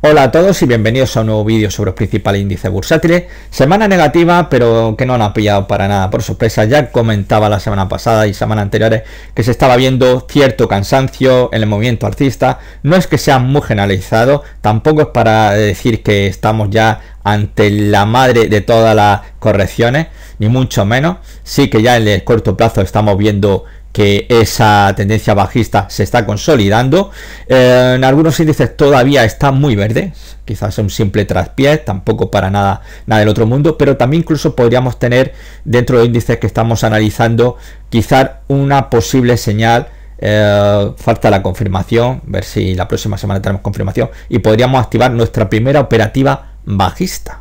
Hola a todos y bienvenidos a un nuevo vídeo sobre los principales índices bursátiles. Semana negativa, pero que no nos ha pillado para nada por sorpresa. Ya comentaba la semana pasada y semanas anteriores que se estaba viendo cierto cansancio en el movimiento alcista. No es que sea muy generalizado, tampoco es para decir que estamos ya ante la madre de todas las correcciones, ni mucho menos. Sí que ya en el corto plazo estamos viendo que esa tendencia bajista se está consolidando. En algunos índices todavía está muy verde, quizás un simple traspié, tampoco para nada del otro mundo, pero también incluso podríamos tener dentro de índices que estamos analizando quizás una posible señal. Falta la confirmación, ver si la próxima semana tenemos confirmación y podríamos activar nuestra primera operativa bajista.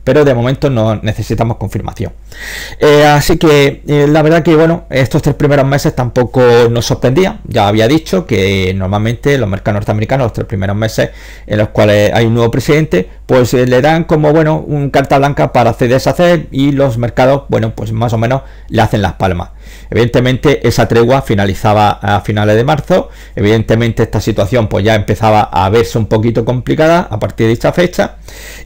Pero de momento no necesitamos confirmación. Así que la verdad que bueno, estos 3 primeros meses tampoco nos sorprendía. Ya había dicho que normalmente los mercados norteamericanos, los 3 primeros meses en los cuales hay un nuevo presidente, pues le dan como bueno un carta blanca para hacer y deshacer, y los mercados, bueno, pues más o menos le hacen las palmas. Evidentemente esa tregua finalizaba a finales de marzo. Evidentemente esta situación pues ya empezaba a verse un poquito complicada a partir de dicha fecha,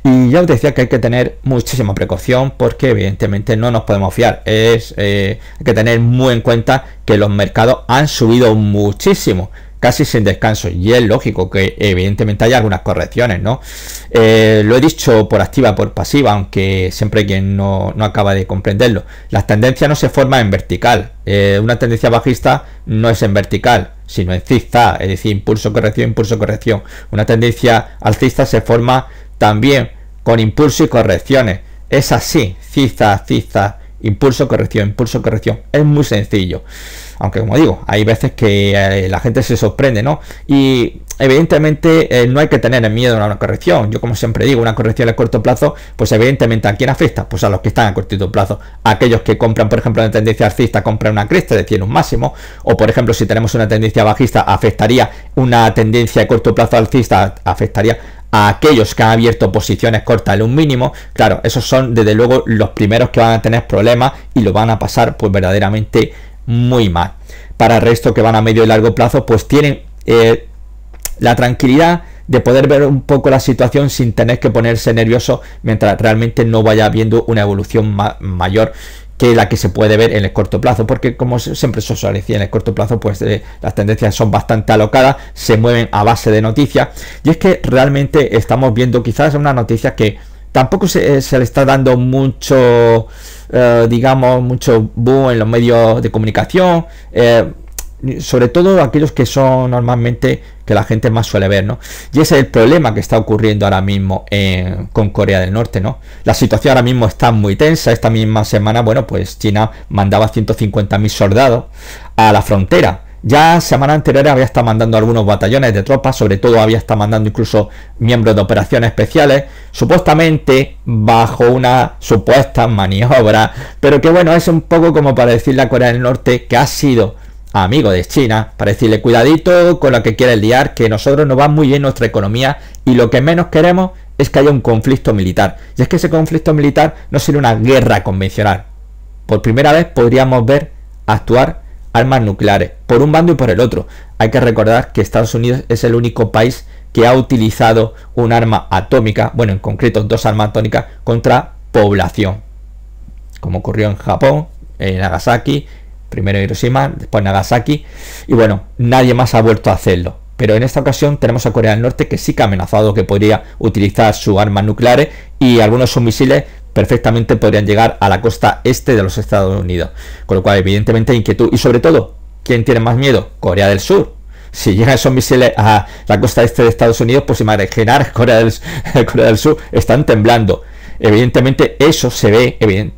y ya os decía que hay que tener muchísima precaución porque evidentemente no nos podemos fiar. Hay que tener muy en cuenta que los mercados han subido muchísimo, casi sin descanso, y es lógico que evidentemente haya algunas correcciones, ¿no? Lo he dicho por activa y por pasiva, aunque siempre hay quien no acaba de comprenderlo. Las tendencias no se forman en vertical. Una tendencia bajista no es en vertical, sino en zigzag, es decir, impulso, corrección, impulso, corrección. Una tendencia alcista se forma también con impulso y correcciones. Es así, zigzag, zigzag, impulso, corrección, impulso, corrección. Es muy sencillo. Aunque como digo, hay veces que la gente se sorprende, ¿no? Y evidentemente no hay que tener miedo a una corrección. Yo como siempre digo, una corrección a corto plazo, pues evidentemente ¿a quién afecta? Pues a los que están a cortito plazo. Aquellos que compran, por ejemplo, una tendencia alcista, compran una cresta, es decir, un máximo. O por ejemplo, si tenemos una tendencia bajista, afectaría una tendencia a corto plazo alcista, afectaría a aquellos que han abierto posiciones cortas en un mínimo. Claro, esos son desde luego los primeros que van a tener problemas y lo van a pasar pues verdaderamente muy mal. Para el resto que van a medio y largo plazo, pues tienen la tranquilidad de poder ver un poco la situación sin tener que ponerse nervioso mientras realmente no vaya viendo una evolución mayor que la que se puede ver en el corto plazo, porque como siempre se suele decir, en el corto plazo pues las tendencias son bastante alocadas, se mueven a base de noticias, y es que realmente estamos viendo quizás una noticia que tampoco se le está dando mucho digamos mucho boom en los medios de comunicación, sobre todo aquellos que son normalmente que la gente más suele ver, ¿no? Y ese es el problema que está ocurriendo ahora mismo con Corea del Norte, ¿no? La situación ahora mismo está muy tensa. Esta misma semana, bueno, pues China mandaba 150.000 soldados a la frontera. Ya semana anterior había estado mandando algunos batallones de tropas, sobre todo había estado mandando incluso miembros de operaciones especiales, supuestamente bajo una supuesta maniobra, pero que bueno, es un poco como para decirle a Corea del Norte que ha sido amigo de China, para decirle cuidadito con lo que quieres liar, que nosotros nos va muy bien nuestra economía y lo que menos queremos es que haya un conflicto militar. Y es que ese conflicto militar no sería una guerra convencional. Por primera vez podríamos ver actuar armas nucleares por un bando y por el otro. Hay que recordar que Estados Unidos es el único país que ha utilizado un arma atómica, bueno, en concreto 2 armas atómicas contra población, como ocurrió en Japón, en Nagasaki. Primero Hiroshima, después Nagasaki, y bueno, nadie más ha vuelto a hacerlo. Pero en esta ocasión tenemos a Corea del Norte, que sí que ha amenazado que podría utilizar sus armas nucleares, y algunos de sus misiles perfectamente podrían llegar a la costa este de los Estados Unidos. Con lo cual, evidentemente, hay inquietud. Y sobre todo, ¿quién tiene más miedo? Corea del Sur. Si llegan esos misiles a la costa este de Estados Unidos, pues imaginar Corea del Sur están temblando. Evidentemente eso se ve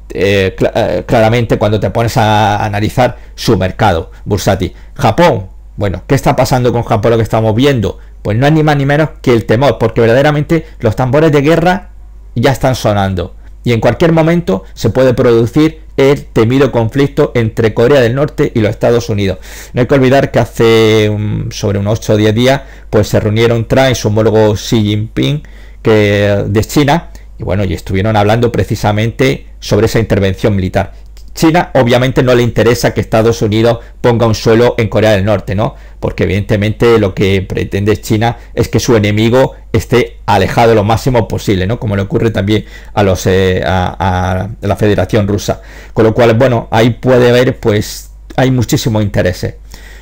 claramente cuando te pones a analizar su mercado bursátil. Japón, bueno, ¿qué está pasando con Japón? Lo que estamos viendo, pues no es ni más ni menos que el temor, porque verdaderamente los tambores de guerra ya están sonando y en cualquier momento se puede producir el temido conflicto entre Corea del Norte y los Estados Unidos. No hay que olvidar que hace sobre unos 8 o 10 días pues se reunieron Trump y su homólogo Xi Jinping de China. Y bueno, y estuvieron hablando precisamente sobre esa intervención militar. China obviamente no le interesa que Estados Unidos ponga un suelo en Corea del Norte, ¿no? Porque evidentemente lo que pretende China es que su enemigo esté alejado lo máximo posible, ¿no? Como le ocurre también a la Federación Rusa. Con lo cual, bueno, ahí puede haber, pues, hay muchísimos intereses.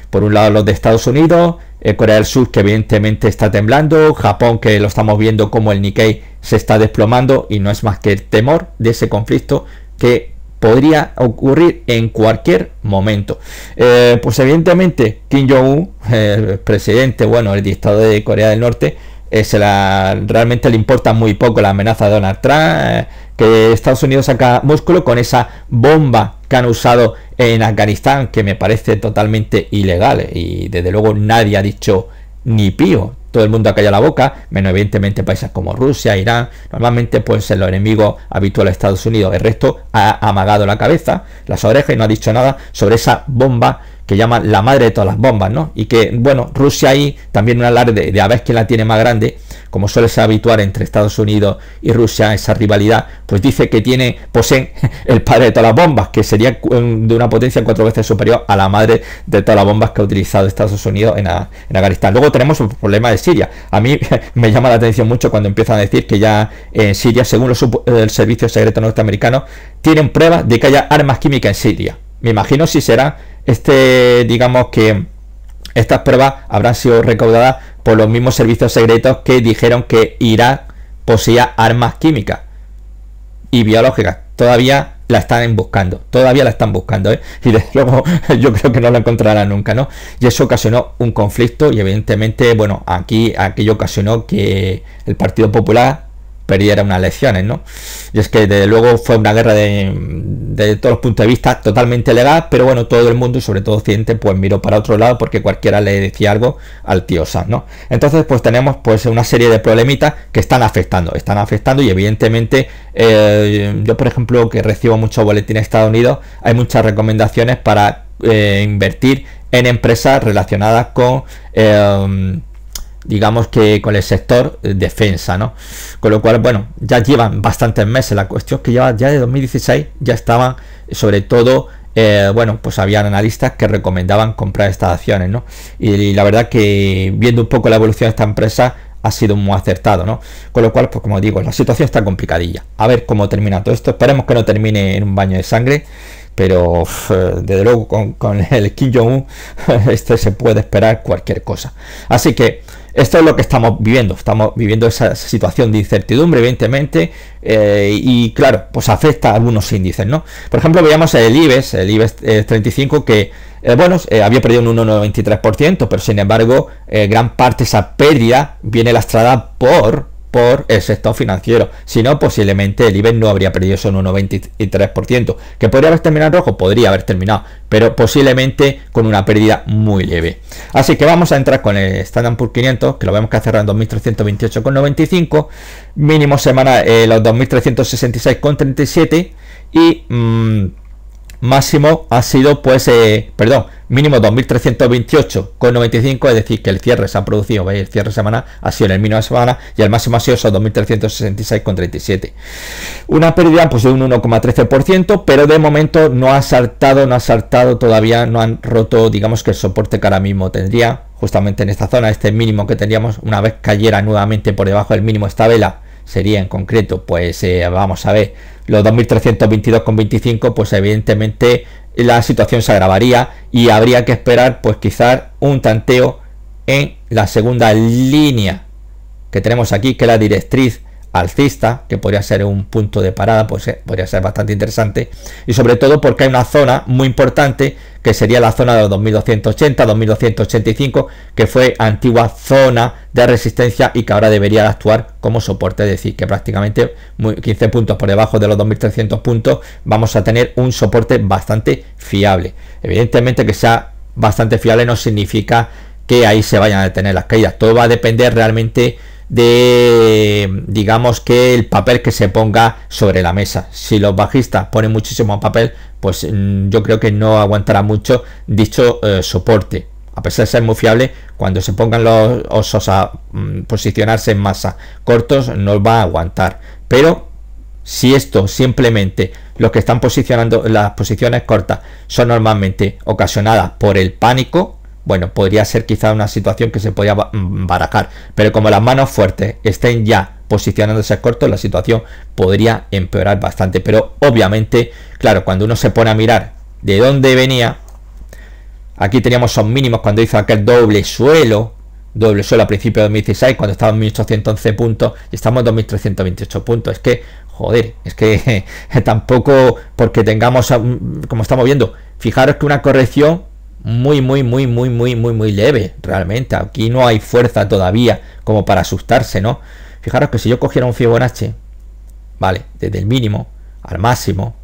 Por un lado los de Estados Unidos, Corea del Sur, que evidentemente está temblando, Japón, que lo estamos viendo como el Nikkei se está desplomando, y no es más que el temor de ese conflicto que podría ocurrir en cualquier momento. Pues evidentemente Kim Jong-un, el presidente, bueno, el dictador de Corea del Norte, realmente le importa muy poco la amenaza de Donald Trump, que Estados Unidos saca músculo con esa bomba que han usado en Afganistán, que me parece totalmente ilegal, y desde luego nadie ha dicho ni pío. Todo el mundo ha callado la boca, menos evidentemente países como Rusia, Irán. Normalmente pues los enemigos habituales de Estados Unidos. El resto ha amagado la cabeza, las orejas, y no ha dicho nada sobre esa bomba que llaman la madre de todas las bombas, ¿no? Y que, bueno, Rusia ahí también un alarde de a ver quién la tiene más grande, como suele ser habitual entre Estados Unidos y Rusia, esa rivalidad, pues dice que poseen el padre de todas las bombas, que sería de una potencia 4 veces superior a la madre de todas las bombas que ha utilizado Estados Unidos en Afganistán. Luego tenemos el problema de Siria. A mí me llama la atención mucho cuando empiezan a decir que ya en Siria, según el servicio secreto norteamericano, tienen pruebas de que haya armas químicas en Siria. Me imagino si será digamos que estas pruebas habrán sido recaudadas por los mismos servicios secretos que dijeron que Irak poseía armas químicas y biológicas. Todavía la están buscando, ¿eh? Y desde luego yo creo que no la encontrarán nunca, ¿no? Y eso ocasionó un conflicto, y evidentemente, bueno, aquello ocasionó que el Partido Popular perdiera unas elecciones, ¿no? Y es que desde luego fue una guerra de todos los puntos de vista totalmente legal, pero bueno, todo el mundo, y sobre todo Occidente, pues miró para otro lado porque cualquiera le decía algo al tío Sam, ¿no? Entonces pues tenemos pues una serie de problemitas que están afectando, y evidentemente yo, por ejemplo, que recibo muchos boletines de Estados Unidos, hay muchas recomendaciones para invertir en empresas relacionadas con digamos que con el sector defensa, ¿no? Con lo cual, bueno, ya llevan bastantes meses. La cuestión es que ya de 2016 ya estaban, sobre todo, bueno, pues habían analistas que recomendaban comprar estas acciones, ¿no? Y la verdad que viendo un poco la evolución de esta empresa ha sido muy acertado, ¿no? Con lo cual, pues como digo, la situación está complicadilla. A ver cómo termina todo esto. Esperemos que no termine en un baño de sangre, pero desde luego con el Kim Jong-un se puede esperar cualquier cosa. Así que esto es lo que estamos viviendo esa situación de incertidumbre, evidentemente, y claro, pues afecta a algunos índices, ¿no? Por ejemplo, veíamos el IBEX 35, que bueno, había perdido un 1,93%, pero sin embargo, gran parte de esa pérdida viene lastrada por el sector financiero. Si no, posiblemente el IBEX no habría perdido eso en un 1,23%. ¿Que podría haber terminado en rojo? Podría haber terminado, pero posiblemente con una pérdida muy leve. Así que vamos a entrar con el Standard & Poor's 500, que lo vemos que ha cerrado en 2.328,95, mínimo semana los 2.366,37, y máximo ha sido pues mínimo 2.328,95, es decir que el cierre se ha producido, ¿veis? El cierre semana ha sido en el mínimo de semana, y el máximo ha sido esos 2.366,37, una pérdida pues de un 1,13%, pero de momento no ha saltado todavía, no han roto, digamos, que el soporte que ahora mismo tendría justamente en esta zona. Este mínimo que tendríamos, una vez cayera nuevamente por debajo del mínimo esta vela, sería en concreto pues vamos a ver los 2.322,25, pues evidentemente la situación se agravaría y habría que esperar pues quizás un tanteo en la segunda línea que tenemos aquí, que es la directriz alcista, que podría ser un punto de parada, pues podría ser bastante interesante, y sobre todo porque hay una zona muy importante que sería la zona de los 2.280, 2.285, que fue antigua zona de resistencia y que ahora debería actuar como soporte, es decir, que prácticamente 15 puntos por debajo de los 2.300 puntos vamos a tener un soporte bastante fiable. Evidentemente, que sea bastante fiable no significa que ahí se vayan a detener las caídas, todo va a depender realmente de, digamos, que el papel que se ponga sobre la mesa. Si los bajistas ponen muchísimo papel, pues yo creo que no aguantará mucho dicho soporte. A pesar de ser muy fiable, cuando se pongan los osos a posicionarse en masa cortos, no va a aguantar. Pero si esto simplemente los que están posicionando las posiciones cortas son normalmente ocasionadas por el pánico, bueno, podría ser quizá una situación que se podía barajar, pero como las manos fuertes estén ya posicionándose cortos, la situación podría empeorar bastante. Pero obviamente, claro, cuando uno se pone a mirar de dónde venía, aquí teníamos esos mínimos cuando hizo aquel doble suelo a principios de 2016, cuando estaba en 1811 puntos y estamos en 2328 puntos. Es que, joder, es que tampoco porque tengamos, como estamos viendo, fijaros que una corrección muy leve, realmente. Aquí no hay fuerza todavía como para asustarse, ¿no? Fijaros que si yo cogiera un Fibonacci, vale, desde el mínimo al máximo,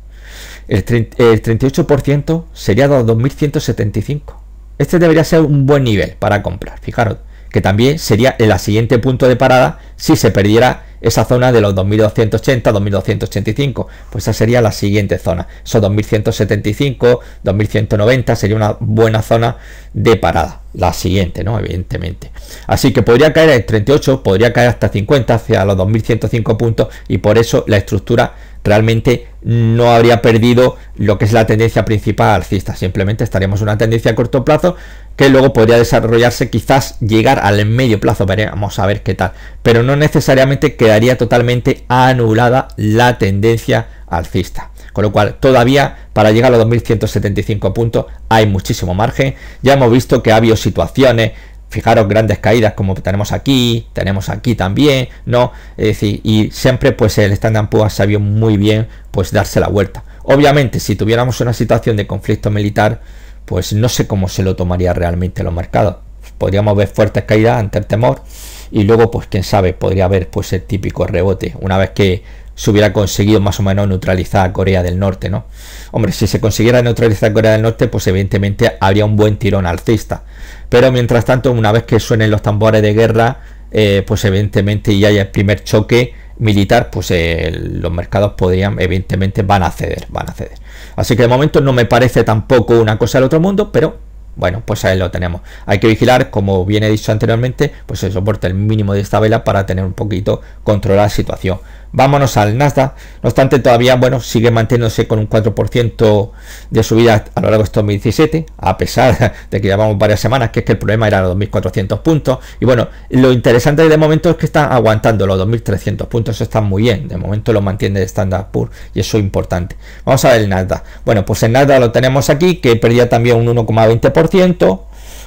el 38% sería 2175. Este debería ser un buen nivel para comprar. Fijaros que también sería el siguiente punto de parada si se perdiera esa zona de los 2280, 2285, pues esa sería la siguiente zona. Esos 2175, 2190 sería una buena zona de parada, la siguiente, ¿no? Evidentemente. Así que podría caer el 38, podría caer hasta 50, hacia los 2105 puntos, y por eso la estructura realmente no habría perdido lo que es la tendencia principal alcista. Simplemente estaríamos en una tendencia a corto plazo que luego podría desarrollarse, quizás llegar al medio plazo, veremos a ver qué tal, pero no necesariamente quedaría totalmente anulada la tendencia alcista. Con lo cual todavía para llegar a los 2175 puntos hay muchísimo margen. Ya hemos visto que ha habido situaciones, fijaros, grandes caídas como tenemos aquí también, ¿no? Es decir, y siempre pues el Standard & Poor's ha sabido muy bien pues darse la vuelta. Obviamente si tuviéramos una situación de conflicto militar, pues no sé cómo se lo tomaría realmente los mercados. Podríamos ver fuertes caídas ante el temor y luego pues quién sabe, podría haber pues el típico rebote una vez que se hubiera conseguido más o menos neutralizar a Corea del Norte, ¿no? Hombre, si se consiguiera neutralizar a Corea del Norte, pues evidentemente habría un buen tirón alcista. Pero mientras tanto, una vez que suenen los tambores de guerra, pues evidentemente y haya el primer choque militar, pues los mercados podrían, evidentemente van a ceder. Así que de momento no me parece tampoco una cosa del otro mundo, pero bueno, pues ahí lo tenemos. Hay que vigilar, como bien he dicho anteriormente, pues el soporte el mínimo de esta vela para tener un poquito controlada la situación. Vámonos al Nasdaq. No obstante, todavía, bueno, sigue manteniéndose con un 4% de subida a lo largo de este 2017, a pesar de que llevamos varias semanas, que es que el problema era los 2.400 puntos. Y bueno, lo interesante de momento es que están aguantando los 2.300 puntos, eso está muy bien. De momento lo mantiene el Standard & Poor's y eso es importante. Vamos a ver el Nasdaq. Bueno, pues el Nasdaq lo tenemos aquí, que perdía también un 1,20%,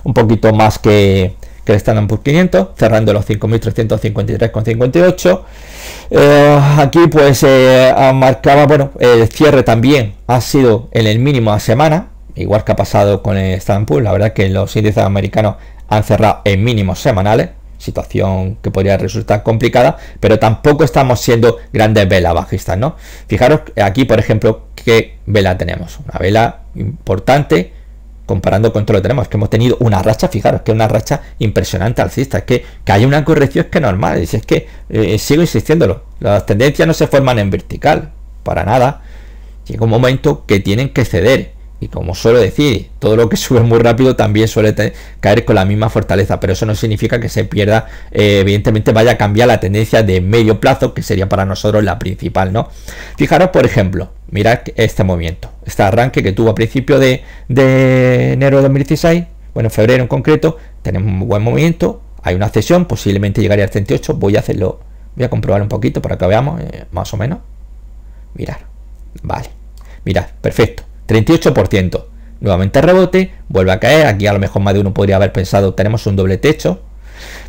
un poquito más que el Standard & Poor's 500, cerrando los 5.353,58. Aquí pues marcaba, bueno, el cierre también ha sido en el mínimo a semana, igual que ha pasado con el Standard & Poor's. La verdad que los índices americanos han cerrado en mínimos semanales, situación que podría resultar complicada, pero tampoco estamos siendo grandes velas bajistas, ¿no? Fijaros aquí, por ejemplo, qué vela tenemos, una vela importante comparando con todo lo que tenemos, que hemos tenido una racha, fijaros que es una racha impresionante alcista, es que haya una corrección es que es normal, es que sigo insistiéndolo, las tendencias no se forman en vertical, para nada, llega un momento que tienen que ceder, y como suelo decir, todo lo que sube muy rápido también suele caer con la misma fortaleza, pero eso no significa que se pierda, evidentemente vaya a cambiar la tendencia de medio plazo, que sería para nosotros la principal, ¿no? Fijaros, por ejemplo, mirad este movimiento, este arranque que tuvo a principio de enero de 2016, bueno, en febrero en concreto, tenemos un buen movimiento, hay una cesión, posiblemente llegaría al 38, voy a comprobar un poquito para que veamos, más o menos, mirad, vale, mirad, perfecto, 38%, nuevamente rebote, vuelve a caer, aquí a lo mejor más de uno podría haber pensado, tenemos un doble techo,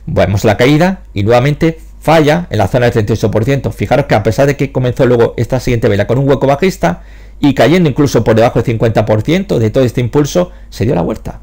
vemos la caída y nuevamente falla en la zona del 38%. Fijaros que a pesar de que comenzó luego esta siguiente vela con un hueco bajista y cayendo incluso por debajo del 50% de todo este impulso, se dio la vuelta,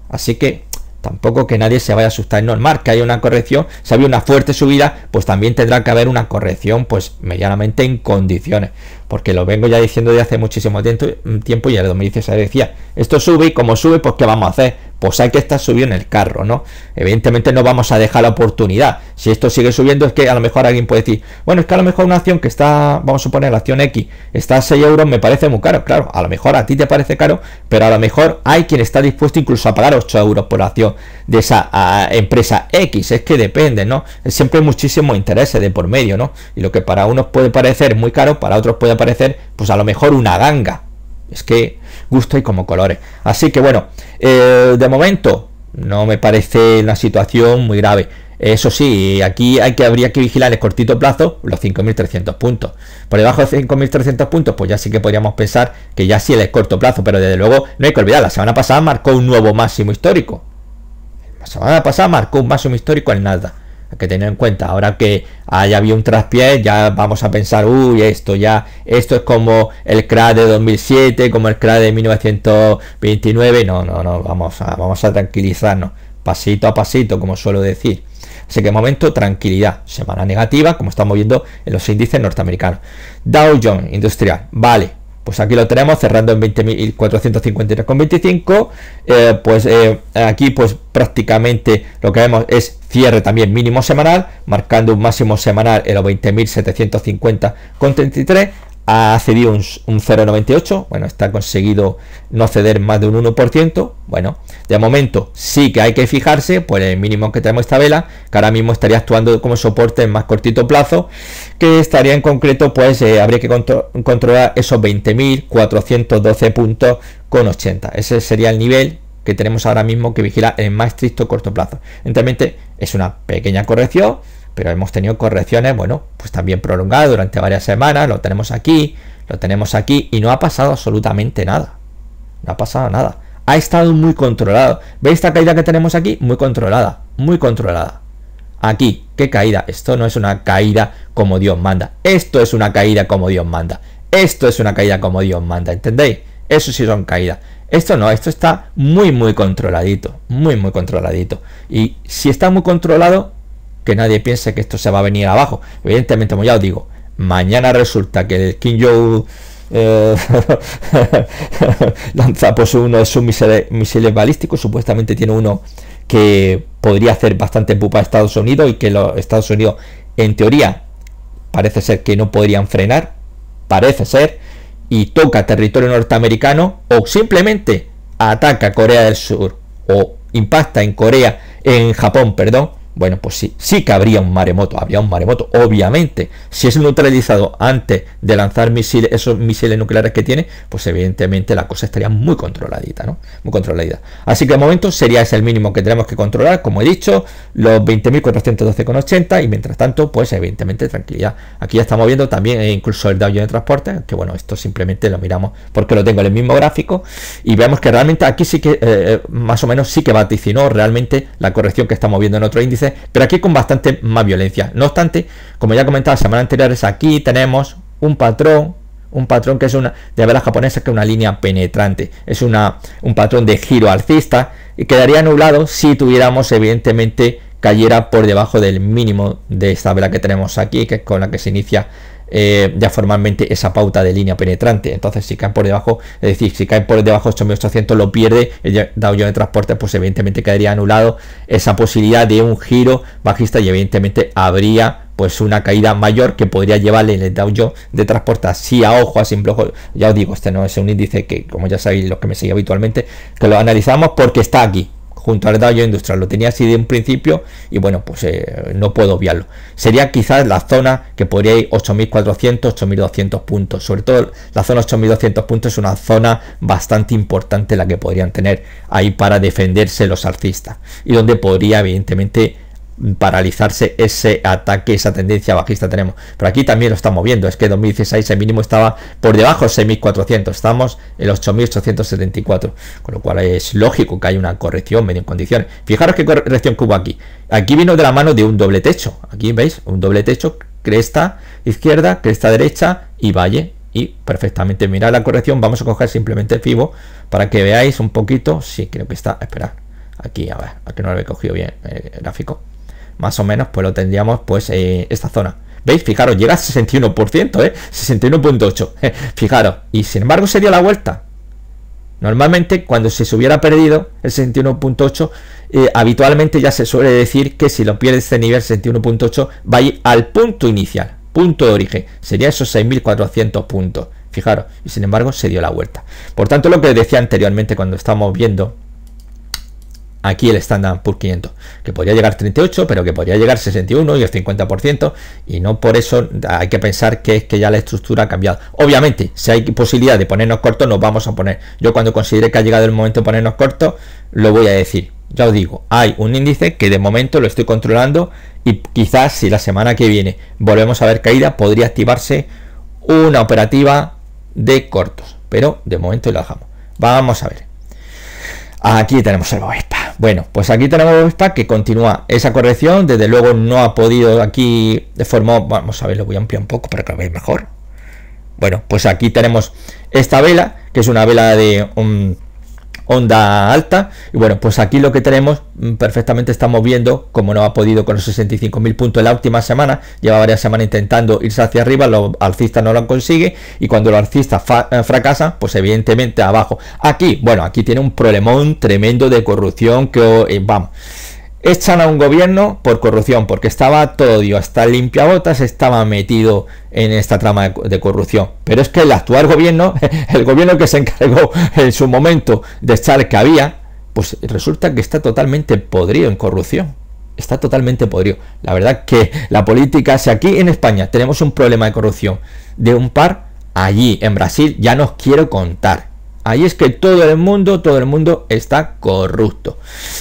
así que tampoco que nadie se vaya a asustar. Es normal que haya una corrección, si había una fuerte subida, pues también tendrá que haber una corrección pues medianamente en condiciones, porque lo vengo ya diciendo de hace muchísimo tiempo, y en el 2016 decía, esto sube y como sube, pues ¿qué vamos a hacer? pues hay que estar subiendo en el carro, ¿no? Evidentemente no vamos a dejar la oportunidad. Si esto sigue subiendo, es que a lo mejor alguien puede decir, bueno, es que a lo mejor una acción que está, vamos a suponer la acción X, está a 6 euros, me parece muy caro. Claro, a lo mejor a ti te parece caro, pero a lo mejor hay quien está dispuesto incluso a pagar 8 euros por la acción de esa empresa X. Es que depende, ¿no? Siempre hay muchísimos intereses de por medio, ¿no? Y lo que para unos puede parecer muy caro, para otros puede parecer, pues a lo mejor una ganga. Es que gusto hay como colores. Así que bueno, de momento no me parece una situación muy grave. Eso sí, aquí habría que vigilar en el cortito plazo los 5.300 puntos. Por debajo de 5.300 puntos, pues ya sí que podríamos pensar que ya sí es el corto plazo, pero desde luego no hay que olvidar, la semana pasada marcó un nuevo máximo histórico. La semana pasada marcó un máximo histórico en Nasdaq. Hay que tener en cuenta, ahora que haya habido un traspié, ya vamos a pensar, uy, esto es como el crash de 2007, como el crash de 1929. No, vamos a tranquilizarnos, pasito a pasito, como suelo decir. Así que de momento, tranquilidad. Semana negativa, como estamos viendo en los índices norteamericanos. Dow Jones Industrial, vale, pues aquí lo tenemos cerrando en 20.453,25. Aquí pues prácticamente lo que vemos es cierre también mínimo semanal, marcando un máximo semanal en los 20.750,33. Ha cedido un 0,98. Bueno, está conseguido no ceder más de un 1%. Bueno, de momento sí que hay que fijarse por el mínimo que tenemos esta vela, que ahora mismo estaría actuando como soporte en más cortito plazo, que estaría en concreto, pues habría que controlar esos 20.412 puntos con 80. Ese sería el nivel que tenemos ahora mismo que vigilar en más estricto corto plazo. Evidentemente es una pequeña corrección, pero hemos tenido correcciones, bueno, pues también prolongadas durante varias semanas. Lo tenemos aquí y no ha pasado absolutamente nada. No ha pasado nada. Ha estado muy controlado. ¿Veis esta caída que tenemos aquí? Muy controlada, muy controlada. Aquí, ¿qué caída? Esto no es una caída como Dios manda. Esto es una caída como Dios manda. Esto es una caída como Dios manda, ¿entendéis? Eso sí son caídas. Esto no, esto está muy controladito, muy controladito. Y si está muy controlado, que nadie piense que esto se va a venir abajo. Evidentemente, como ya os digo, mañana resulta que el Kim Jong lanza pues uno de sus misiles balísticos. Supuestamente tiene uno que podría hacer bastante pupa a Estados Unidos, y que los Estados Unidos, en teoría, parece ser que no podrían frenar, parece ser, y toca territorio norteamericano, o simplemente ataca Corea del Sur, o impacta en Japón, perdón. Bueno, pues sí que habría un maremoto, obviamente. Si es neutralizado antes de lanzar esos misiles nucleares que tiene, pues evidentemente la cosa estaría muy controladita, ¿no? Muy controladita. Así que de momento sería ese el mínimo que tenemos que controlar, como he dicho, los 20.412,80, y mientras tanto, pues evidentemente tranquilidad. Aquí ya estamos viendo también incluso el Dow Jones de Transporte, que bueno, esto simplemente lo miramos porque lo tengo en el mismo gráfico, y vemos que realmente aquí sí que, más o menos sí que vaticinó realmente la corrección que estamos viendo en otro índice, pero aquí con bastante más violencia. No obstante, como ya comentaba la semana anterior, aquí tenemos un patrón que es una de velas japonesas, que es una línea penetrante, es un patrón de giro alcista, y quedaría anulado si tuviéramos, evidentemente, cayera por debajo del mínimo de esta vela que tenemos aquí, que es con la que se inicia ya formalmente esa pauta de línea penetrante. Entonces, si cae por debajo, es decir, si cae por debajo de 8.800, lo pierde el Dow Jones de Transporte, pues evidentemente quedaría anulado esa posibilidad de un giro bajista, y evidentemente habría pues una caída mayor que podría llevarle el Dow Jones de Transporte así a ojo, a simple ojo. Ya os digo, este no es un índice que, como ya sabéis los que me siguen habitualmente, que lo analizamos porque está aquí junto al Dow Jones Industrial, lo tenía así de un principio, y bueno, pues no puedo obviarlo. Sería quizás la zona que podría ir 8.400, 8.200 puntos. Sobre todo la zona 8.200 puntos es una zona bastante importante la que podrían tener ahí para defenderse los alcistas, y donde podría evidentemente paralizarse ese ataque, esa tendencia bajista tenemos. Pero aquí también lo estamos viendo, es que 2016 el mínimo estaba por debajo de 6.400, estamos en los 8.874, con lo cual es lógico que haya una corrección medio en condiciones. Fijaros qué corrección que hubo aquí. Aquí vino de la mano de un doble techo. Aquí veis un doble techo, cresta izquierda, cresta derecha y valle. Y perfectamente, mirad la corrección. Vamos a coger simplemente el Fibo para que veáis un poquito. Sí, creo que está, esperad, aquí, a ver, aquí no lo he cogido bien el gráfico. Más o menos, pues lo tendríamos, pues, esta zona. ¿Veis? Fijaros, llega a 61%, 61.8. Fijaros, y sin embargo se dio la vuelta. Normalmente cuando se hubiera perdido el 61.8, habitualmente ya se suele decir que si lo pierde este nivel 61.8 va a ir al punto inicial, punto de origen, sería esos 6.400 puntos. Fijaros, y sin embargo se dio la vuelta. Por tanto, lo que decía anteriormente cuando estábamos viendo aquí el Standard Poor's 500, que podría llegar a 38, pero que podría llegar a 61 y el 50%, y no por eso hay que pensar que es que ya la estructura ha cambiado. Obviamente, si hay posibilidad de ponernos cortos, nos vamos a poner. Yo cuando considere que ha llegado el momento de ponernos cortos, lo voy a decir. Ya os digo, hay un índice que de momento lo estoy controlando y quizás si la semana que viene volvemos a ver caída, podría activarse una operativa de cortos, pero de momento lo dejamos. Vamos a ver. Aquí tenemos el Bovespa. Bueno, pues aquí tenemos el Bovespa que continúa esa corrección. Desde luego no ha podido aquí de forma... Vamos a ver, lo voy a ampliar un poco para que lo veáis mejor. Bueno, pues aquí tenemos esta vela, que es una vela de onda alta, y bueno, pues aquí lo que tenemos perfectamente estamos viendo como no ha podido con los 65.000 puntos en la última semana, lleva varias semanas intentando irse hacia arriba, los alcistas no lo consigue, y cuando los alcistas fracasan, pues evidentemente abajo. Aquí, bueno, aquí tiene un problemón tremendo de corrupción que vamos, echan a un gobierno por corrupción, porque estaba todo Dios, hasta el limpiabotas estaba metido en esta trama de corrupción. Pero es que el actual gobierno, el gobierno que se encargó en su momento de echar que había, pues resulta que está totalmente podrido en corrupción. Está totalmente podrido. La verdad que la política, si aquí en España tenemos un problema de corrupción de un par, allí en Brasil ya nos quiero contar. Ahí es que todo el mundo está corrupto.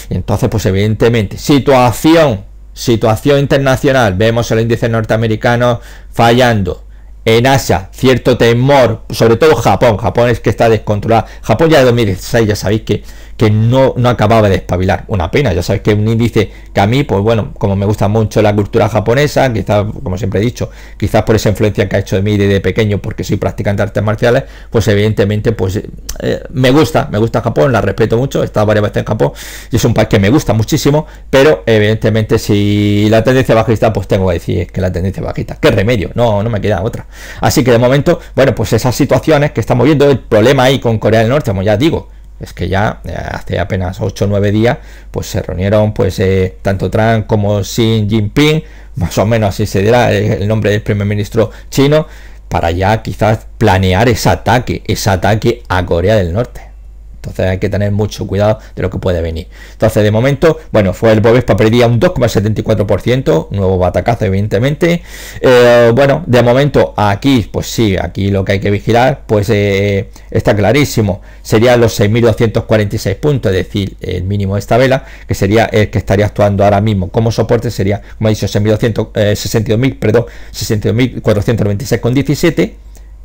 Entonces, pues evidentemente, situación internacional, vemos el índice norteamericano fallando. En Asia, cierto temor, sobre todo Japón es que está descontrolado. Japón ya de 2016, ya sabéis que no acababa de despabilar. Una pena, ya sabéis que es un índice que a mí, pues bueno, como me gusta mucho la cultura japonesa, quizás, como siempre he dicho, quizás por esa influencia que ha hecho de mí desde pequeño, porque soy practicante de artes marciales, pues evidentemente, pues me gusta Japón, la respeto mucho, he estado varias veces en Japón, y es un país que me gusta muchísimo, pero evidentemente si la tendencia bajista, pues tengo que decir que la tendencia bajista, ¿qué remedio? No me queda otra. Así que de momento, bueno, pues esas situaciones que estamos viendo, el problema ahí con Corea del Norte, como ya digo, es que ya hace apenas 8 o 9 días pues se reunieron pues tanto Trump como Xi Jinping, más o menos así se dirá el nombre del primer ministro chino, para ya quizás planear ese ataque a Corea del Norte. Entonces hay que tener mucho cuidado de lo que puede venir. Entonces de momento, bueno, fue el Bovespa perdía un 2,74%, nuevo batacazo evidentemente. Bueno, de momento aquí, pues sí, aquí lo que hay que vigilar, pues está clarísimo, serían los 6.246 puntos, es decir, el mínimo de esta vela, que sería el que estaría actuando ahora mismo como soporte, sería, como he dicho, 62.496,17,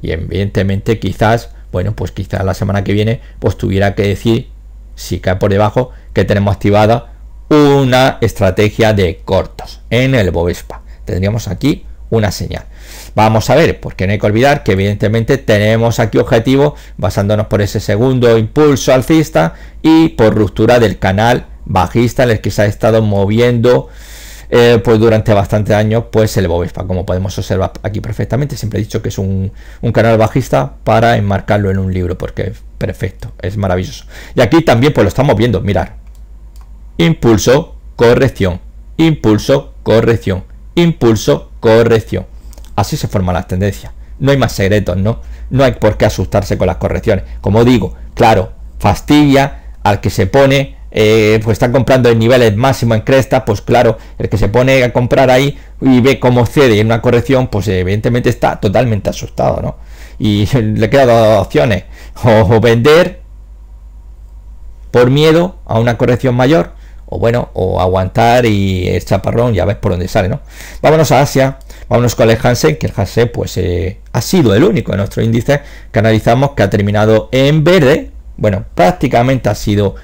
y evidentemente quizás, bueno, pues quizás la semana que viene pues tuviera que decir, si cae por debajo, que tenemos activada una estrategia de cortos en el Bovespa. Tendríamos aquí una señal. Vamos a ver, porque no hay que olvidar que evidentemente tenemos aquí objetivo basándonos por ese segundo impulso alcista y por ruptura del canal bajista en el que se ha estado moviendo pues durante bastantes años pues el Bovespa, como podemos observar aquí perfectamente. Siempre he dicho que es un canal bajista para enmarcarlo en un libro, porque es perfecto, es maravilloso. Y aquí también pues lo estamos viendo, mirar, impulso, corrección, impulso, corrección, impulso, corrección. Así se forman las tendencias, no hay más secretos, no hay por qué asustarse con las correcciones. Como digo, claro, fastidia al que se pone pues está comprando en niveles máximos en cresta, pues claro, el que se pone a comprar ahí y ve cómo cede en una corrección, pues evidentemente está totalmente asustado, ¿no? Y le quedan dos opciones, o vender por miedo a una corrección mayor, o bueno, o aguantar y el chaparrón, ya ves por dónde sale, ¿no? Vámonos a Asia, vámonos con el Hansen, que el Hansen pues ha sido el único de nuestros índices que analizamos que ha terminado en verde. Bueno, prácticamente ha sido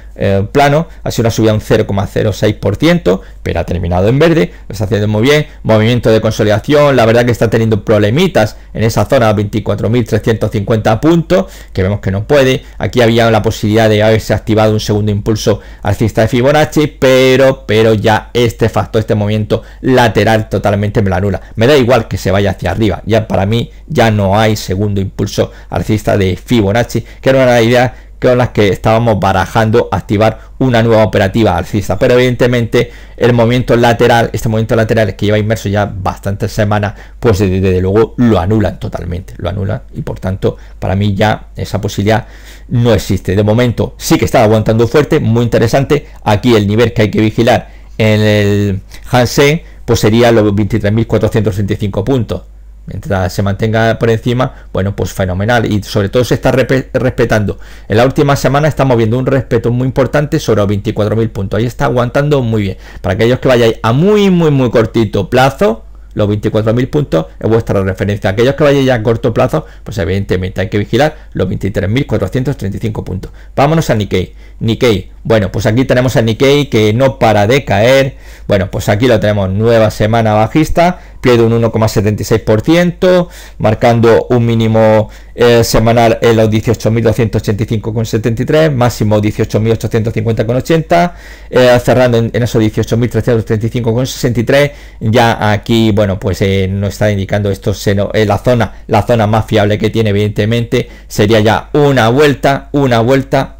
plano, ha sido una subida de un 0,06%, pero ha terminado en verde, lo está haciendo muy bien, movimiento de consolidación, la verdad que está teniendo problemitas en esa zona, 24.350 puntos, que vemos que no puede. Aquí había la posibilidad de haberse activado un segundo impulso alcista de Fibonacci, pero ya este factor, este movimiento lateral totalmente me lo anula. Me da igual que se vaya hacia arriba, ya para mí ya no hay segundo impulso alcista de Fibonacci, que era una idea con las que estábamos barajando activar una nueva operativa alcista, pero evidentemente el movimiento lateral, este movimiento lateral que lleva inmerso ya bastantes semanas, pues desde luego lo anulan totalmente, lo anulan, y por tanto para mí ya esa posibilidad no existe. De momento sí que está aguantando fuerte, muy interesante. Aquí el nivel que hay que vigilar en el Hansen pues sería los 23.465 puntos. Mientras se mantenga por encima, bueno, pues fenomenal, y sobre todo se está respetando. En la última semana estamos viendo un respeto muy importante sobre los 24.000 puntos. Ahí está aguantando muy bien. Para aquellos que vayáis a muy cortito plazo, los 24.000 puntos es vuestra referencia. Aquellos que vayáis a corto plazo, pues evidentemente hay que vigilar los 23.435 puntos. Vámonos a Nikkei. Nikkei, bueno, pues aquí tenemos a Nikkei que no para de caer. Bueno, pues aquí lo tenemos, nueva semana bajista, pie de un 1,76%, marcando un mínimo semanal en los 18.285,73, máximo 18.850,80, cerrando en esos 18.335,63. Ya aquí, bueno, pues nos está indicando esto, la zona más fiable que tiene evidentemente sería ya una vuelta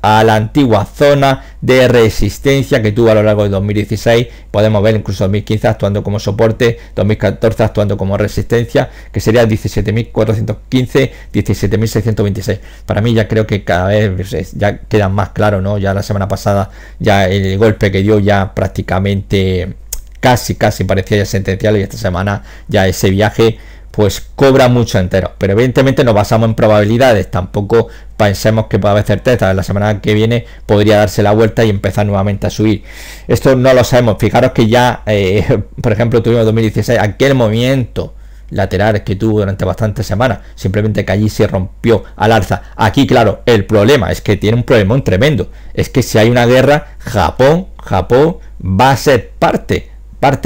a la antigua zona de resistencia que tuvo a lo largo de 2016. Podemos ver incluso 2015 actuando como soporte, 2014 actuando como resistencia, que sería 17.415, 17.626. Para mí ya creo que cada vez ya queda más claro, ¿no? Ya la semana pasada ya el golpe que dio ya prácticamente casi parecía ya sentencial, y esta semana ya ese viaje pues cobra mucho entero. Pero evidentemente nos basamos en probabilidades, tampoco pensemos que puede haber certeza. La semana que viene podría darse la vuelta y empezar nuevamente a subir. Esto no lo sabemos. Fijaros que ya, por ejemplo, tuvimos 2016, aquel movimiento lateral que tuvo durante bastantes semanas, simplemente que allí se rompió al alza. Aquí, claro, el problema es que tiene un problemón tremendo. Es que si hay una guerra, Japón va a ser parte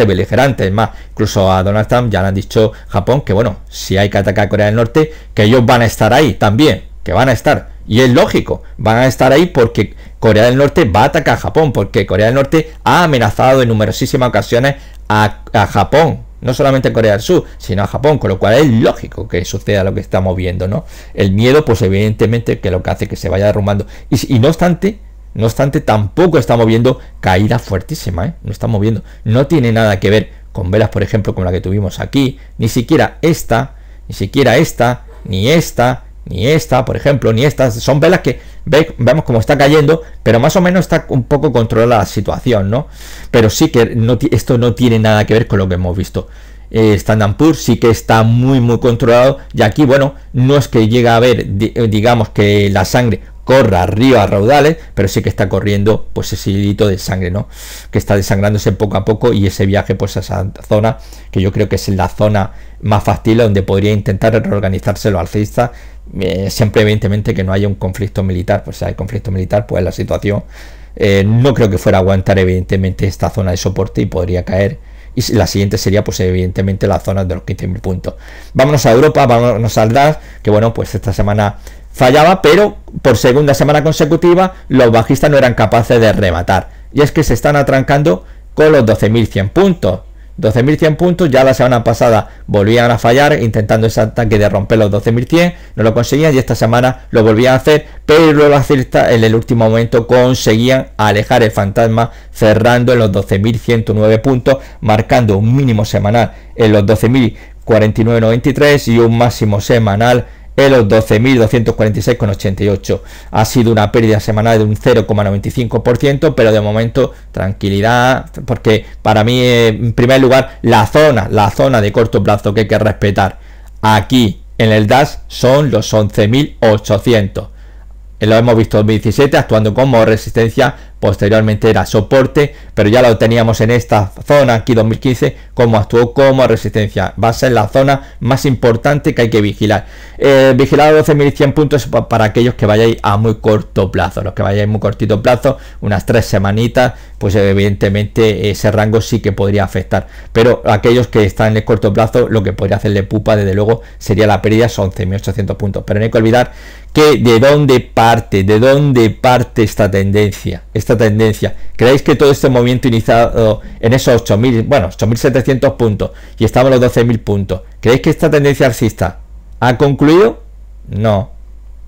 beligerante. Es más, incluso a Donald Trump ya le han dicho Japón que bueno, si hay que atacar a Corea del Norte, que ellos van a estar ahí también, que van a estar, y es lógico, van a estar ahí porque Corea del Norte va a atacar a Japón, porque Corea del Norte ha amenazado en numerosísimas ocasiones a Japón, no solamente a Corea del Sur, sino a Japón, con lo cual es lógico que suceda lo que estamos viendo, ¿no? El miedo, pues evidentemente que lo que hace que se vaya derrumbando, y no obstante, tampoco estamos viendo caída fuertísima, no estamos viendo, no tiene nada que ver con velas, por ejemplo, como la que tuvimos aquí, ni siquiera esta, ni esta, por ejemplo, ni estas. Son velas que vemos cómo está cayendo, pero más o menos está un poco controlada la situación, ¿no? Pero sí que esto no tiene nada que ver con lo que hemos visto. Standard & Poor's sí que está muy controlado, y aquí, bueno, no es que llegue a haber, digamos, que la sangre corra río a raudales, pero sí que está corriendo pues ese hilito de sangre, ¿no? Que está desangrándose poco a poco, y ese viaje pues a esa zona, que yo creo que es la zona más factible donde podría intentar reorganizarse los alcistas, siempre evidentemente que no haya un conflicto militar. Pues si hay conflicto militar, pues la situación no creo que fuera a aguantar evidentemente esta zona de soporte y podría caer. Y la siguiente sería pues evidentemente la zona de los 15.000 puntos. Vámonos a Europa, vámonos al DAX, que bueno, pues esta semana fallaba, pero por segunda semana consecutiva los bajistas no eran capaces de rematar, y es que se están atrancando con los 12.100 puntos. 12.100 puntos, ya la semana pasada volvían a fallar intentando ese ataque de romper los 12.100, no lo conseguían, y esta semana lo volvían a hacer, pero los alcistas en el último momento conseguían alejar el fantasma, cerrando en los 12.109 puntos, marcando un mínimo semanal en los 12.049,93 y un máximo semanal en los 12.246,88. Ha sido una pérdida semanal de un 0,95%, pero de momento tranquilidad, porque para mí, en primer lugar, la zona de corto plazo que hay que respetar aquí en el DAX son los 11.800. Lo hemos visto en 2017 actuando como resistencia, posteriormente era soporte, pero ya lo teníamos en esta zona aquí 2015 como actuó como resistencia. Va a ser la zona más importante que hay que vigilar. Vigilar a 12.100 puntos para aquellos que vayáis a muy corto plazo. Los que vayáis muy cortito plazo, unas 3 semanitas, pues evidentemente ese rango sí que podría afectar. Pero aquellos que están en el corto plazo, lo que podría hacerle pupa desde luego sería la pérdida, son 11.800 puntos. Pero no hay que olvidar que de dónde parte esta tendencia. ¿Creéis que todo este movimiento iniciado en esos 8.000, bueno, 8.700 puntos, y estamos en los 12.000 puntos, ¿creéis que esta tendencia alcista ha concluido? No,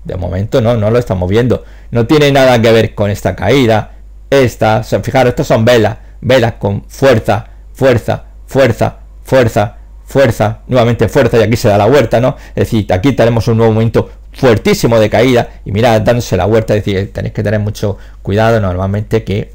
De momento no lo estamos viendo. No tiene nada que ver con esta caída. Fijaros, estas son velas con fuerza, nuevamente fuerza, y aquí se da la vuelta, ¿no? Es decir, aquí tenemos un nuevo momento fuertísimo de caída, y mirad, dándose la vuelta. Es decir, tenéis que tener mucho cuidado, normalmente, que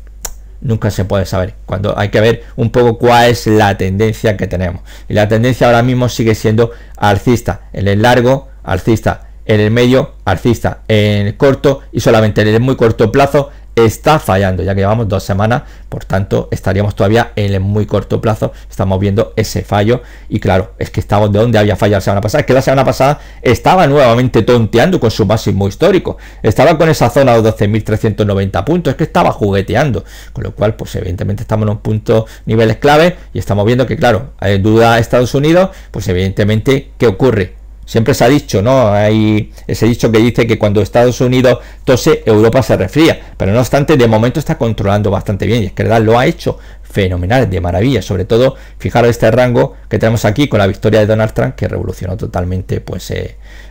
nunca se puede saber, cuando hay que ver un poco cuál es la tendencia que tenemos, y la tendencia ahora mismo sigue siendo alcista en el largo, alcista en el medio, alcista en el corto, y solamente en el muy corto plazo está fallando, ya que llevamos 2 semanas, por tanto estaríamos todavía en el muy corto plazo, estamos viendo ese fallo. Y claro, es que estamos de donde había fallado la semana pasada, es que la semana pasada estaba nuevamente tonteando con su máximo histórico, estaba con esa zona de 12.390 puntos, es que estaba jugueteando, con lo cual pues evidentemente estamos en un punto, niveles clave, y estamos viendo que claro, hay duda Estados Unidos, pues evidentemente, ¿qué ocurre? Siempre se ha dicho, ¿no? Hay ese dicho que dice que cuando Estados Unidos tose, Europa se resfría. Pero no obstante, de momento está controlando bastante bien. Y es que verdad, lo ha hecho fenomenal, de maravilla. Sobre todo, fijaros este rango que tenemos aquí con la victoria de Donald Trump, que revolucionó totalmente, pues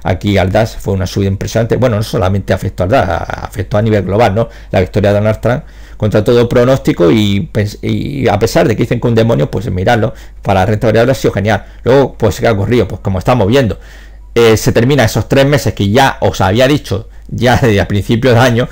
aquí al DAX. Fue una subida impresionante. Bueno, no solamente afectó al DAX, afectó a nivel global, ¿no? La victoria de Donald Trump contra todo pronóstico, y a pesar de que dicen que un demonio, pues miradlo, para la renta variable ha sido genial. Luego, pues ¿qué ha ocurrido? Pues como estamos viendo, se termina esos 3 meses que ya os había dicho ya desde a principios de año,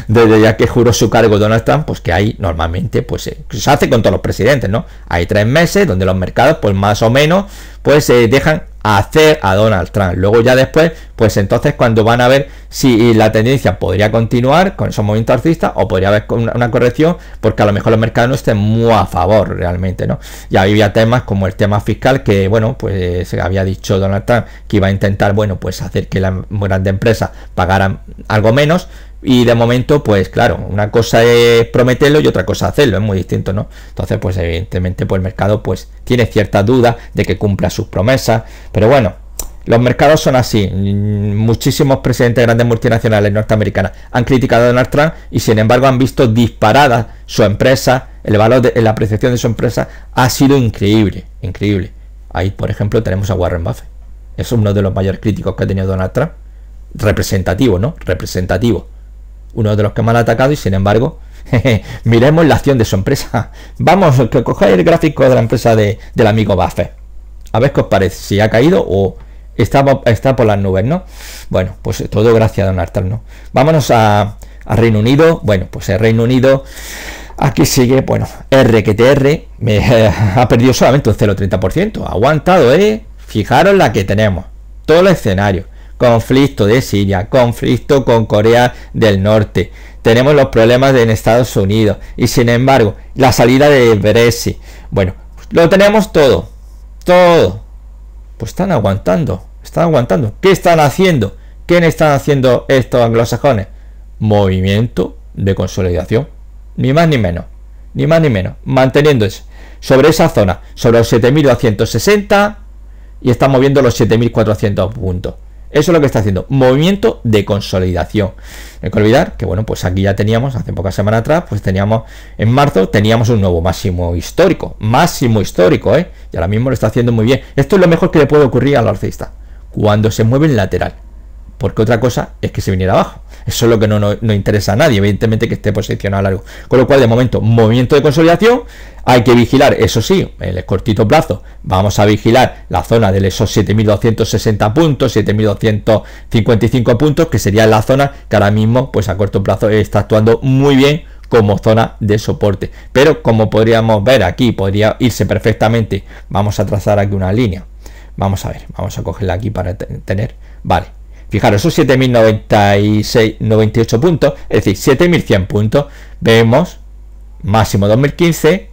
desde ya que juró su cargo Donald Trump, pues que ahí normalmente pues se hace con todos los presidentes, ¿no? Hay 3 meses donde los mercados pues más o menos pues se dejan hacer a Donald Trump. Luego ya después, pues entonces cuando van a ver si la tendencia podría continuar con esos movimientos alcistas o podría haber una corrección, porque a lo mejor los mercados no estén muy a favor realmente, ¿no? Ya había temas como el tema fiscal, que bueno, pues se había dicho Donald Trump que iba a intentar, bueno, pues hacer que las grandes empresas pagaran algo menos. Y de momento, pues claro, una cosa es prometerlo y otra cosa hacerlo, es muy distinto, ¿no? Entonces, pues evidentemente, pues el mercado pues tiene cierta duda de que cumpla sus promesas, pero bueno, los mercados son así. Muchísimos presidentes de grandes multinacionales norteamericanas han criticado a Donald Trump y sin embargo han visto disparada su empresa, el valor de la apreciación de su empresa ha sido increíble, increíble. Ahí, por ejemplo, tenemos a Warren Buffett, es uno de los mayores críticos que ha tenido Donald Trump, representativo, ¿no? Representativo. Uno de los que más ha atacado, y sin embargo, miremos la acción de su empresa. Vamos, que cojáis el gráfico de la empresa del amigo Buffett. A ver qué os parece, si ha caído o está por las nubes, ¿no? Bueno, pues todo gracias a Donald Trump, ¿no? Vámonos a Reino Unido. Bueno, pues el Reino Unido, aquí sigue, bueno, RQTR, ha perdido solamente un 0,30%. Ha aguantado, Fijaros la que tenemos. Todo el escenario. Conflicto de Siria, conflicto con Corea del Norte, tenemos los problemas en Estados Unidos y sin embargo la salida de Brexit, bueno, lo tenemos todo, pues están aguantando. ¿Qué están haciendo? ¿Qué están haciendo estos anglosajones? Movimiento de consolidación, ni más ni menos, manteniéndose sobre esa zona, sobre los 7.260, y están moviendo los 7.400 puntos. Eso es lo que está haciendo, movimiento de consolidación. No hay que olvidar que, bueno, pues aquí ya teníamos, hace pocas semanas atrás, pues teníamos, en marzo, teníamos un nuevo máximo histórico, y ahora mismo lo está haciendo muy bien. Esto es lo mejor que le puede ocurrir al alcista, cuando se mueve en lateral, porque otra cosa es que se viniera abajo. Eso es lo que no interesa a nadie, evidentemente, que esté posicionado a largo. Con lo cual, de momento, movimiento de consolidación. Hay que vigilar, eso sí, en el cortito plazo, vamos a vigilar la zona de esos 7.260 puntos, 7.255 puntos, que sería la zona que ahora mismo, pues a corto plazo, está actuando muy bien como zona de soporte. Pero como podríamos ver aquí, podría irse perfectamente. Vamos a trazar aquí una línea. Vamos a ver, vamos a cogerla aquí para tener, vale. Fijaros, esos 7.098 puntos, es decir, 7.100 puntos. Vemos máximo 2015,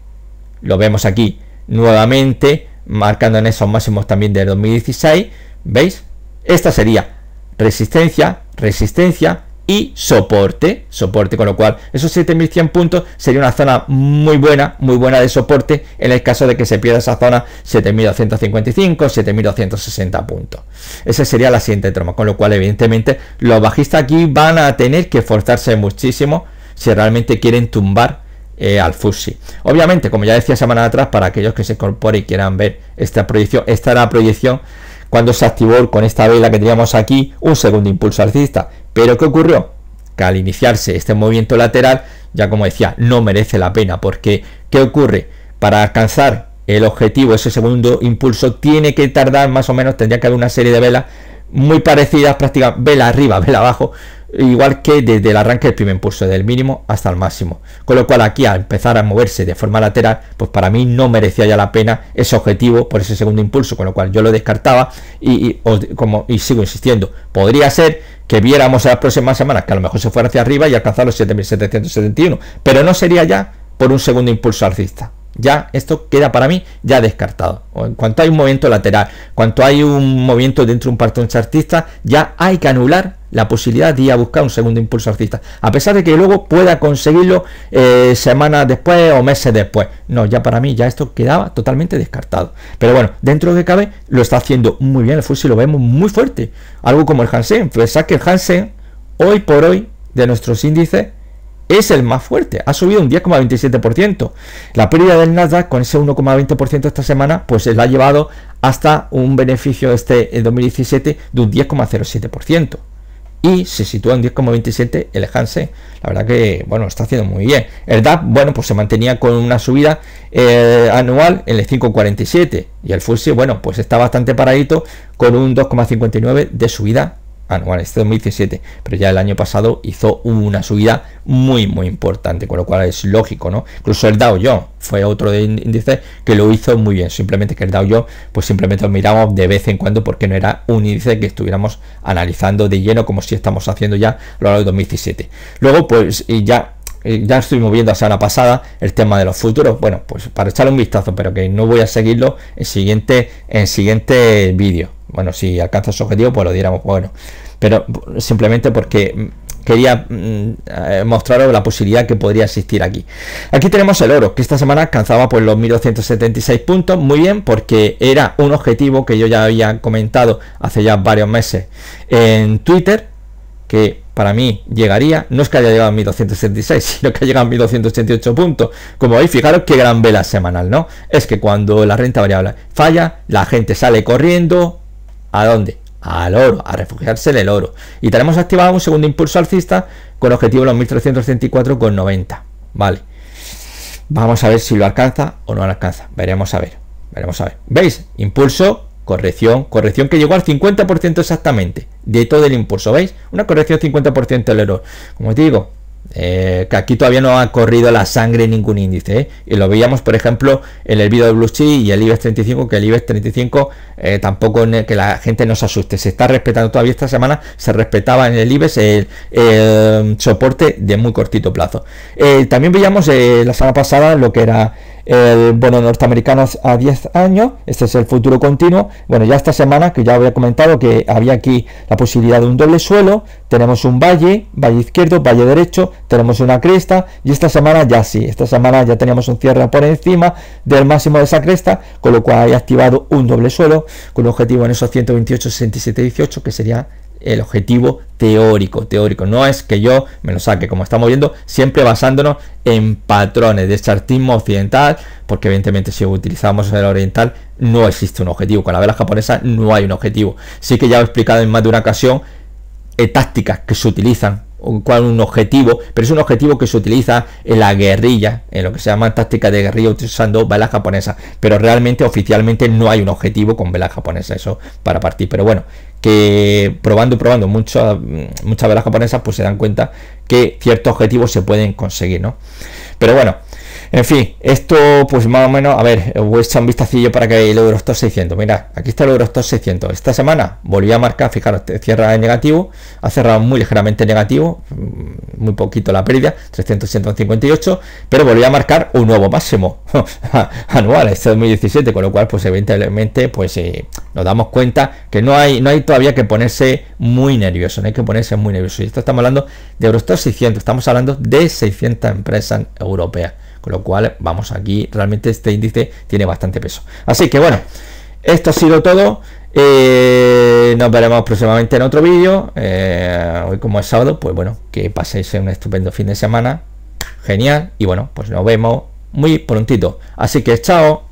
lo vemos aquí nuevamente, marcando en esos máximos también de 2016. ¿Veis? Esta sería resistencia y soporte, con lo cual esos 7.100 puntos sería una zona muy buena de soporte en el caso de que se pierda esa zona 7.255, 7.260 puntos. Esa sería la siguiente trama, con lo cual evidentemente los bajistas aquí van a tener que esforzarse muchísimo si realmente quieren tumbar al FTSE. Obviamente, como ya decía semana atrás, para aquellos que se incorporen y quieran ver esta proyección, esta era la proyección cuando se activó con esta vela que teníamos aquí un segundo impulso alcista. Pero ¿qué ocurrió? Que al iniciarse este movimiento lateral, ya como decía, no merece la pena, porque ¿qué ocurre? Para alcanzar el objetivo, ese segundo impulso, tiene que tardar más o menos, tendría que haber una serie de velas muy parecidas, prácticamente vela arriba, vela abajo, igual que desde el arranque del primer impulso, del mínimo hasta el máximo. Con lo cual aquí, al empezar a moverse de forma lateral, pues para mí no merecía ya la pena ese objetivo por ese segundo impulso, con lo cual yo lo descartaba y sigo insistiendo, podría ser que viéramos en las próximas semanas que a lo mejor se fuera hacia arriba y alcanzar los 7.771, pero no sería ya por un segundo impulso alcista. Ya esto queda para mí ya descartado. En cuanto hay un movimiento lateral, cuanto hay un movimiento dentro de un patrón chartista, ya hay que anular la posibilidad de ir a buscar un segundo impulso alcista, a pesar de que luego pueda conseguirlo semanas después o meses después. No, ya para mí ya esto quedaba totalmente descartado. Pero bueno, dentro de lo que cabe lo está haciendo muy bien el FTSE, lo vemos muy fuerte, algo como el Hansen. Pensad que el Hansen hoy por hoy de nuestros índices es el más fuerte, ha subido un 10,27%. La pérdida del Nasdaq con ese 1,20% esta semana, pues se la ha llevado hasta un beneficio en 2017 de un 10,07%. Y se sitúa en 10,27 el Hansen. La verdad que, bueno, está haciendo muy bien. El DAX, bueno, pues se mantenía con una subida anual en el 5,47. Y el FTSE, bueno, pues está bastante paradito con un 2,59 de subida anual, este 2017, pero ya el año pasado hizo una subida muy importante, con lo cual es lógico, ¿no? Incluso el Dow Jones fue otro de índice que lo hizo muy bien, simplemente que el Dow Jones pues simplemente lo miramos de vez en cuando porque no era un índice que estuviéramos analizando de lleno como si estamos haciendo ya a lo largo de 2017. Luego pues ya estuvimos viendo la semana pasada el tema de los futuros, bueno, pues para echarle un vistazo, pero que no voy a seguirlo en siguiente vídeo. Bueno, si alcanza su objetivo, pues lo diéramos, bueno, pero simplemente porque quería mostraros la posibilidad que podría existir aquí. Aquí tenemos el oro, que esta semana alcanzaba pues los 1276 puntos, muy bien, porque era un objetivo que yo ya había comentado hace ya varios meses en Twitter, que para mí llegaría, no es que haya llegado a 1276, sino que ha llegado a 1288 puntos. Como veis, fijaros qué gran vela semanal, ¿no? Es que cuando la renta variable falla, la gente sale corriendo, ¿a dónde? Al oro, a refugiarse en el oro. Y tenemos activado un segundo impulso alcista con objetivo los 1334,90. Vale. Vamos a ver si lo alcanza o no lo alcanza. Veremos a ver. ¿Veis? Impulso, corrección que llegó al 50% exactamente de todo el impulso. ¿Veis? Una corrección 50% del oro. Como te digo, que aquí todavía no ha corrido la sangre en ningún índice, ¿eh? Y lo veíamos por ejemplo en el vídeo de Blue Chip y el IBEX 35, que el IBEX 35 tampoco, que la gente no se asuste, se está respetando todavía. Esta semana se respetaba en el IBEX el soporte de muy cortito plazo. También veíamos la semana pasada lo que era el bono norteamericano a 10 años, este es el futuro continuo. Bueno, ya esta semana, que ya había comentado que había aquí la posibilidad de un doble suelo, tenemos un valle izquierdo, valle derecho, tenemos una cresta, y esta semana ya sí, esta semana ya teníamos un cierre por encima del máximo de esa cresta, con lo cual hay activado un doble suelo con un objetivo en esos 128,6718, que sería el objetivo teórico. No es que yo me lo saque, como estamos viendo, siempre basándonos en patrones de chartismo occidental, porque evidentemente si utilizamos el oriental no existe un objetivo. Con la vela japonesa no hay un objetivo. Sí que ya he explicado en más de una ocasión tácticas que se utilizan, un objetivo, pero es un objetivo que se utiliza en la guerrilla, en lo que se llama táctica de guerrilla utilizando velas japonesas, pero realmente oficialmente no hay un objetivo con velas japonesas, eso para partir. Pero bueno, que probando muchas velas japonesas, pues se dan cuenta que ciertos objetivos se pueden conseguir, ¿no? Pero bueno, en fin, esto pues más o menos, a ver, voy a echar un vistacillo para que el Eurostoxx 600, mirad, aquí está el Eurostoxx 600, esta semana volví a marcar, fijaros, cierra en negativo, ha cerrado muy ligeramente negativo, muy poquito la pérdida, 358, pero volví a marcar un nuevo máximo anual, este 2017, con lo cual pues evidentemente pues nos damos cuenta que no hay todavía que ponerse muy nervioso, no hay que ponerse muy nervioso. Y esto estamos hablando de Eurostoxx 600, estamos hablando de 600 empresas europeas. Con lo cual, vamos, aquí realmente este índice tiene bastante peso. Así que bueno, esto ha sido todo. Nos veremos próximamente en otro vídeo. Hoy como es sábado, pues bueno, que paséis un estupendo fin de semana. Genial. Y bueno, pues nos vemos muy prontito. Así que chao.